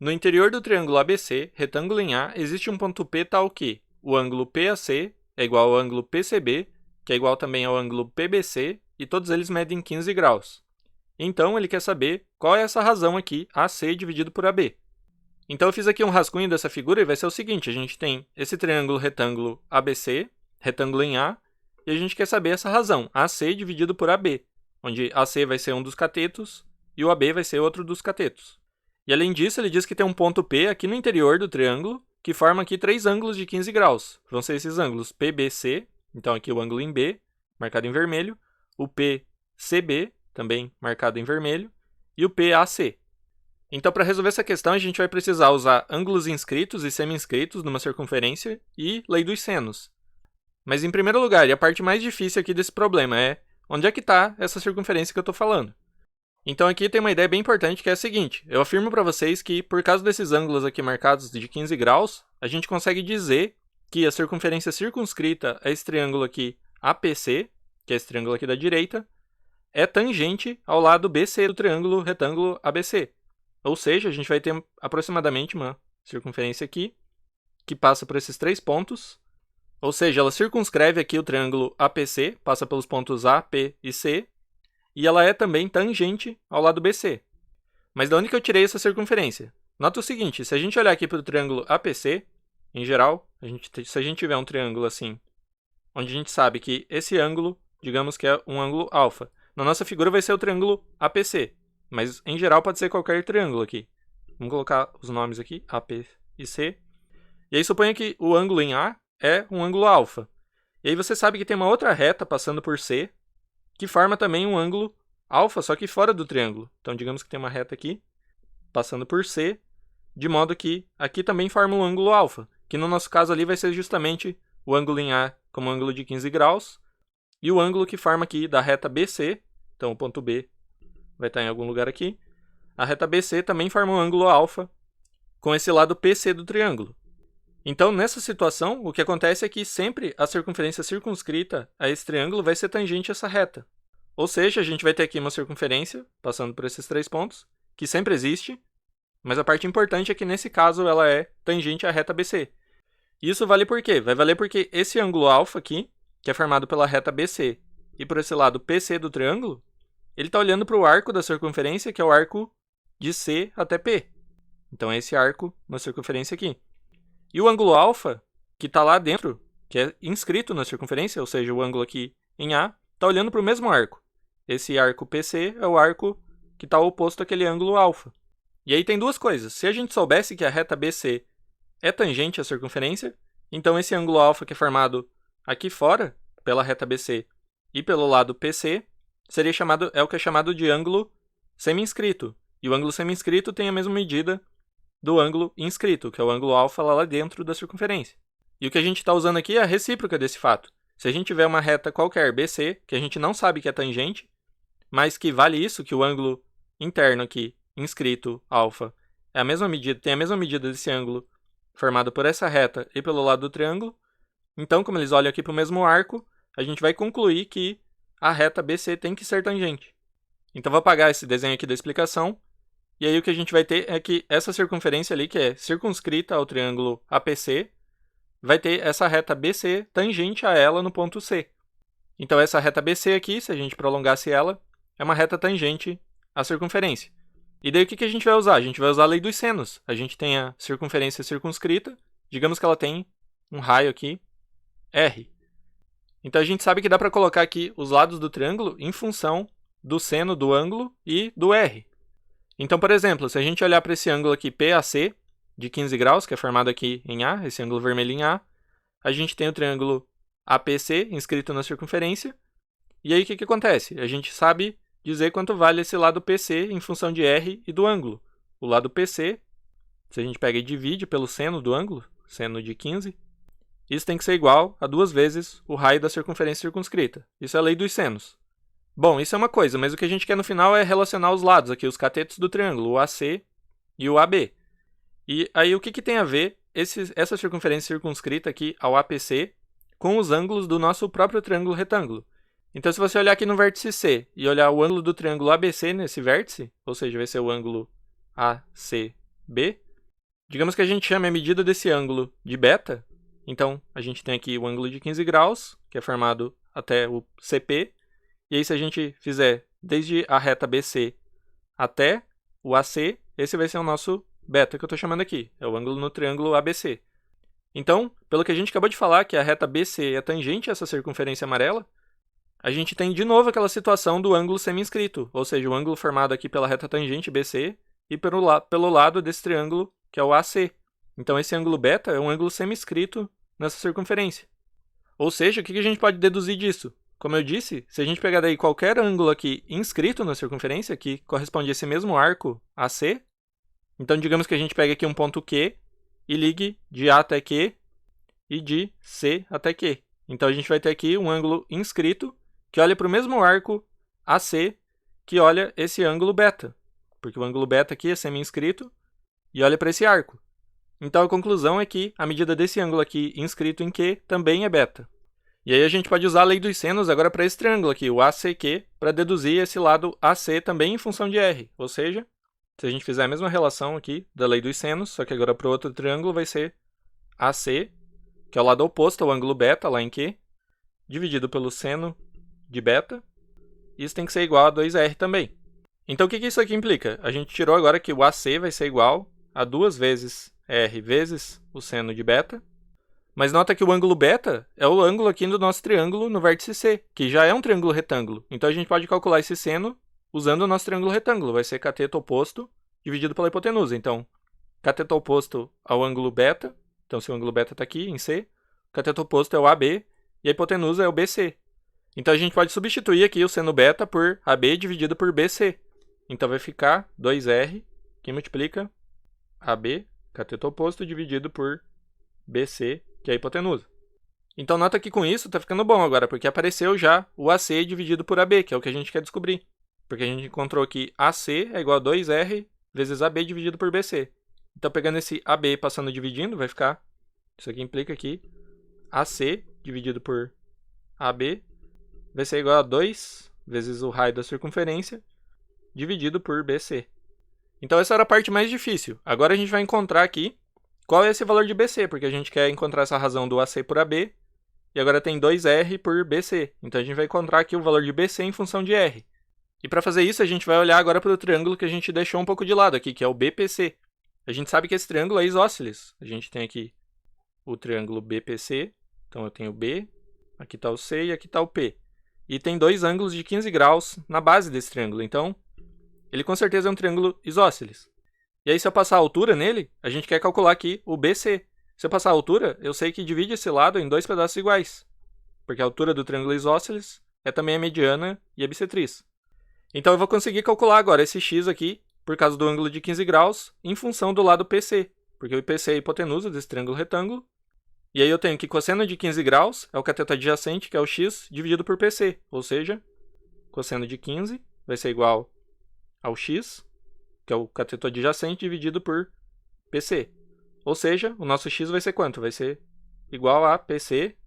No interior do triângulo ABC, retângulo em A, existe um ponto P tal que o ângulo PAC é igual ao ângulo PCB, que é igual também ao ângulo PBC, e todos eles medem 15 graus. Então, ele quer saber qual é essa razão aqui, AC dividido por AB. Então, eu fiz aqui um rascunho dessa figura e vai ser o seguinte, a gente tem esse triângulo retângulo ABC, retângulo em A, e a gente quer saber essa razão, AC dividido por AB, onde AC vai ser um dos catetos e o AB vai ser outro dos catetos. E além disso, ele diz que tem um ponto P aqui no interior do triângulo, que forma aqui três ângulos de 15 graus. Vão ser esses ângulos PBC, então aqui o ângulo em B, marcado em vermelho, o PCB, também marcado em vermelho, e o PAC. Então, para resolver essa questão, a gente vai precisar usar ângulos inscritos e semi-inscritos numa circunferência e lei dos senos. Mas, em primeiro lugar, e a parte mais difícil aqui desse problema é onde é que está essa circunferência que eu estou falando. Então, aqui tem uma ideia bem importante que é a seguinte. Eu afirmo para vocês que, por causa desses ângulos aqui marcados de 15 graus, a gente consegue dizer que a circunferência circunscrita a esse triângulo aqui APC, que é esse triângulo aqui da direita, é tangente ao lado BC do triângulo retângulo ABC. Ou seja, a gente vai ter aproximadamente uma circunferência aqui, que passa por esses três pontos. Ou seja, ela circunscreve aqui o triângulo APC, passa pelos pontos A, P e C, e ela é também tangente ao lado BC. Mas de onde que eu tirei essa circunferência? Nota o seguinte, se a gente olhar aqui para o triângulo APC, em geral, se a gente tiver um triângulo assim, onde a gente sabe que esse ângulo, digamos que é um ângulo alfa, na nossa figura vai ser o triângulo APC, mas em geral pode ser qualquer triângulo aqui. Vamos colocar os nomes aqui, AP e C. E aí suponha que o ângulo em A é um ângulo alfa. E aí você sabe que tem uma outra reta passando por C, que forma também um ângulo alfa, só que fora do triângulo. Então, digamos que tem uma reta aqui, passando por C, de modo que aqui também forma um ângulo alfa, que no nosso caso ali vai ser justamente o ângulo em A como ângulo de 15 graus, e o ângulo que forma aqui da reta BC, então o ponto B vai estar em algum lugar aqui, a reta BC também forma um ângulo alfa com esse lado PC do triângulo. Então, nessa situação, o que acontece é que sempre a circunferência circunscrita a esse triângulo vai ser tangente a essa reta. Ou seja, a gente vai ter aqui uma circunferência, passando por esses três pontos, que sempre existe, mas a parte importante é que nesse caso ela é tangente à reta BC. Isso vale por quê? Vai valer porque esse ângulo alfa aqui, que é formado pela reta BC, e por esse lado PC do triângulo, ele está olhando para o arco da circunferência, que é o arco de C até P. Então é esse arco na circunferência aqui. E o ângulo alfa, que está lá dentro, que é inscrito na circunferência, ou seja, o ângulo aqui em A, está olhando para o mesmo arco. Esse arco PC é o arco que está oposto àquele ângulo alfa. E aí tem duas coisas. Se a gente soubesse que a reta BC é tangente à circunferência, então esse ângulo alfa que é formado aqui fora, pela reta BC e pelo lado PC, é o que é chamado de ângulo semi-inscrito. E o ângulo semi-inscrito tem a mesma medida do ângulo inscrito, que é o ângulo alfa lá dentro da circunferência. E o que a gente está usando aqui é a recíproca desse fato. Se a gente tiver uma reta qualquer BC, que a gente não sabe que é tangente, mas que vale isso, que o ângulo interno aqui, inscrito, alfa, tem a mesma medida desse ângulo formado por essa reta e pelo lado do triângulo, então, como eles olham aqui para o mesmo arco, a gente vai concluir que a reta BC tem que ser tangente. Então, vou apagar esse desenho aqui da explicação. E aí o que a gente vai ter é que essa circunferência ali, que é circunscrita ao triângulo APC, vai ter essa reta BC tangente a ela no ponto C. Então essa reta BC aqui, se a gente prolongasse ela, é uma reta tangente à circunferência. E daí o que a gente vai usar? A gente vai usar a lei dos senos. A gente tem a circunferência circunscrita, digamos que ela tem um raio aqui, R. Então a gente sabe que dá para colocar aqui os lados do triângulo em função do seno do ângulo e do R. Então, por exemplo, se a gente olhar para esse ângulo aqui PAC, de 15 graus, que é formado aqui em A, esse ângulo vermelho em A, a gente tem o triângulo APC inscrito na circunferência. E aí o que acontece? A gente sabe dizer quanto vale esse lado PC em função de R e do ângulo. O lado PC, se a gente pega e divide pelo seno do ângulo, seno de 15, isso tem que ser igual a 2 vezes o raio da circunferência circunscrita. Isso é a lei dos senos. Bom, isso é uma coisa, mas o que a gente quer no final é relacionar os lados aqui, os catetos do triângulo, o AC e o AB. E aí o que tem a ver essa circunferência circunscrita aqui ao APC com os ângulos do nosso próprio triângulo retângulo? Então se você olhar aqui no vértice C e olhar o ângulo do triângulo ABC nesse vértice, ou seja, vai ser o ângulo ACB, Digamos que a gente chame a medida desse ângulo de beta. Então, a gente tem aqui o ângulo de 15 graus, que é formado até o CP. E aí, se a gente fizer desde a reta BC até o AC, esse vai ser o nosso beta que eu estou chamando aqui. É o ângulo no triângulo ABC. Então, pelo que a gente acabou de falar, que a reta BC é tangente a essa circunferência amarela, a gente tem de novo aquela situação do ângulo semi-inscrito, ou seja, o ângulo formado aqui pela reta tangente BC e pelo lado desse triângulo, que é o AC. Então, esse ângulo beta é um ângulo semi-inscrito nessa circunferência. Ou seja, o que a gente pode deduzir disso? Como eu disse, se a gente pegar daí qualquer ângulo aqui inscrito na circunferência, que corresponde a esse mesmo arco AC, então digamos que a gente pegue aqui um ponto Q e ligue de A até Q e de C até Q. Então, a gente vai ter aqui um ângulo inscrito que olha para o mesmo arco AC que olha esse ângulo beta, porque o ângulo beta aqui é semi-inscrito e olha para esse arco. Então, a conclusão é que a medida desse ângulo aqui inscrito em Q também é beta. E aí a gente pode usar a lei dos senos agora para esse triângulo aqui, o ACQ, para deduzir esse lado AC também em função de R. Ou seja, se a gente fizer a mesma relação aqui da lei dos senos, só que agora para o outro triângulo vai ser AC, que é o lado oposto ao ângulo beta, lá em Q, dividido pelo seno de beta. Isso tem que ser igual a 2R também. Então, o que isso aqui implica? A gente tirou agora que o AC vai ser igual a 2 vezes R vezes o seno de beta. Mas nota que o ângulo beta é o ângulo aqui do nosso triângulo no vértice C, que já é um triângulo retângulo. Então, a gente pode calcular esse seno usando o nosso triângulo retângulo. Vai ser cateto oposto dividido pela hipotenusa. Então, cateto oposto ao ângulo beta. Então, se o ângulo beta está aqui em C, o cateto oposto é o AB e a hipotenusa é o BC. Então, a gente pode substituir aqui o seno beta por AB dividido por BC. Então, vai ficar 2R, que multiplica AB, cateto oposto, dividido por BC, que é a hipotenusa. Então, nota que com isso está ficando bom agora, porque apareceu já o AC dividido por AB, que é o que a gente quer descobrir. Porque a gente encontrou que AC é igual a 2R vezes AB dividido por BC. Então, pegando esse AB passando dividindo, vai ficar... Isso aqui implica que AC dividido por AB vai ser igual a 2 vezes o raio da circunferência dividido por BC. Então, essa era a parte mais difícil. Agora, a gente vai encontrar aqui qual é esse valor de BC, porque a gente quer encontrar essa razão do AC por AB, e agora tem 2R por BC. Então, a gente vai encontrar aqui o valor de BC em função de R. E para fazer isso, a gente vai olhar agora para o triângulo que a gente deixou um pouco de lado aqui, que é o BPC. A gente sabe que esse triângulo é isósceles. A gente tem aqui o triângulo BPC, então eu tenho o B, aqui está o C e aqui está o P. E tem dois ângulos de 15 graus na base desse triângulo, então ele com certeza é um triângulo isósceles. E aí, se eu passar a altura nele, a gente quer calcular aqui o BC. Se eu passar a altura, eu sei que divide esse lado em dois pedaços iguais, porque a altura do triângulo isósceles é também a mediana e a bissetriz. Então, eu vou conseguir calcular agora esse x aqui, por causa do ângulo de 15 graus, em função do lado PC, porque o PC é a hipotenusa desse triângulo retângulo. E aí eu tenho que cosseno de 15 graus é o cateto adjacente, que é o x, dividido por PC. Ou seja, cosseno de 15 vai ser igual ao x, que é o cateto adjacente, dividido por PC. Ou seja, o nosso x vai ser quanto? Vai ser igual a PC,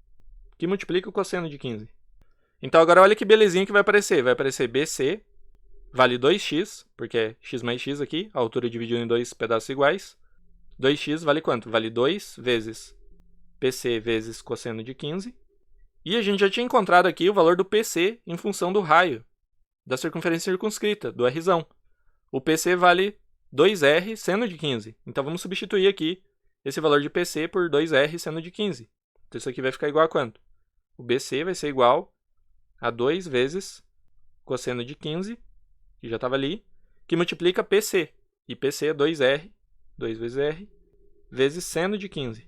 que multiplica o cosseno de 15. Então agora olha que belezinha que vai aparecer. Vai aparecer BC, vale 2x, porque é x mais x aqui, a altura dividida em dois pedaços iguais. 2x vale quanto? Vale 2 vezes PC vezes cosseno de 15. E a gente já tinha encontrado aqui o valor do PC em função do raio da circunferência circunscrita, do Rzão. O PC vale 2R seno de 15. Então, vamos substituir aqui esse valor de PC por 2R seno de 15. Então, isso aqui vai ficar igual a quanto? O BC vai ser igual a 2 vezes cosseno de 15, que já estava ali, que multiplica PC. E PC é 2R, 2 vezes R, vezes seno de 15.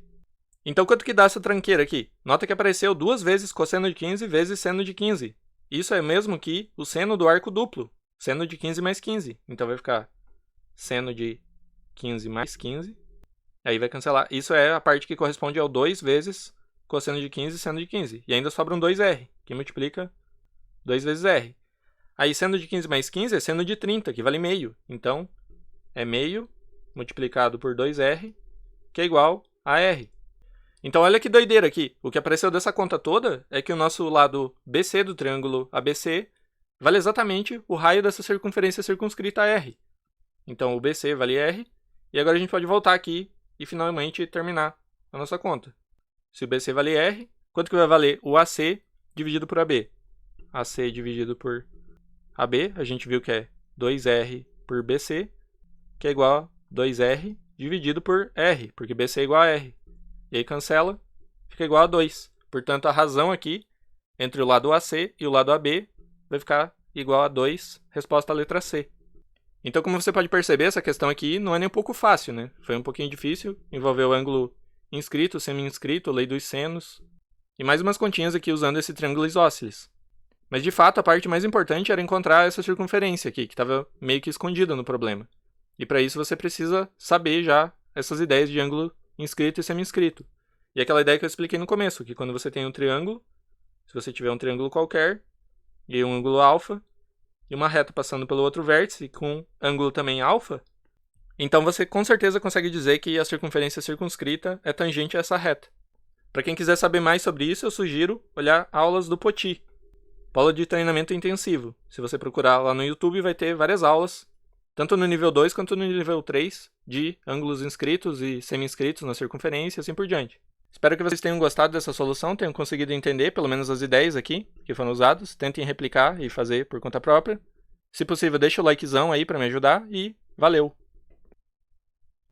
Então, quanto que dá essa tranqueira aqui? Nota que apareceu 2 vezes cosseno de 15 vezes seno de 15. Isso é mesmo que o seno do arco duplo. Seno de 15 mais 15. Então, vai ficar seno de 15 mais 15. Aí vai cancelar. Isso é a parte que corresponde ao 2 vezes cosseno de 15 e seno de 15. E ainda sobra um 2R, que multiplica 2 vezes R. Aí, seno de 15 mais 15 é seno de 30, que vale meio. Então, é meio multiplicado por 2R, que é igual a R. Então, olha que doideira aqui. O que apareceu dessa conta toda é que o nosso lado BC do triângulo ABC vale exatamente o raio dessa circunferência circunscrita R. Então, o BC vale R. E agora a gente pode voltar aqui e finalmente terminar a nossa conta. Se o BC vale R, quanto que vai valer o AC dividido por AB? AC dividido por AB, a gente viu que é 2R por BC, que é igual a 2R dividido por R, porque BC é igual a R. E aí cancela, fica igual a 2. Portanto, a razão aqui, entre o lado AC e o lado AB, vai ficar igual a 2, resposta à letra C. Então, como você pode perceber, essa questão aqui não é nem um pouco fácil, né? Foi um pouquinho difícil, envolveu o ângulo inscrito, semi-inscrito, lei dos senos, e mais umas continhas aqui usando esse triângulo isósceles. Mas, de fato, a parte mais importante era encontrar essa circunferência aqui, que estava meio que escondida no problema. E para isso você precisa saber já essas ideias de ângulo inscrito e semi-inscrito. E aquela ideia que eu expliquei no começo, que quando você tem um triângulo, se você tiver um triângulo qualquer, e um ângulo alfa, e uma reta passando pelo outro vértice com ângulo também alfa, então você com certeza consegue dizer que a circunferência circunscrita é tangente a essa reta. Para quem quiser saber mais sobre isso, eu sugiro olhar aulas do POTI, Polo de Treinamento Intensivo. Se você procurar lá no YouTube, vai ter várias aulas, tanto no nível 2 quanto no nível 3, de ângulos inscritos e semi-inscritos na circunferência e assim por diante. Espero que vocês tenham gostado dessa solução, tenham conseguido entender pelo menos as ideias aqui que foram usadas. Tentem replicar e fazer por conta própria. Se possível, deixa o likezão aí para me ajudar e valeu!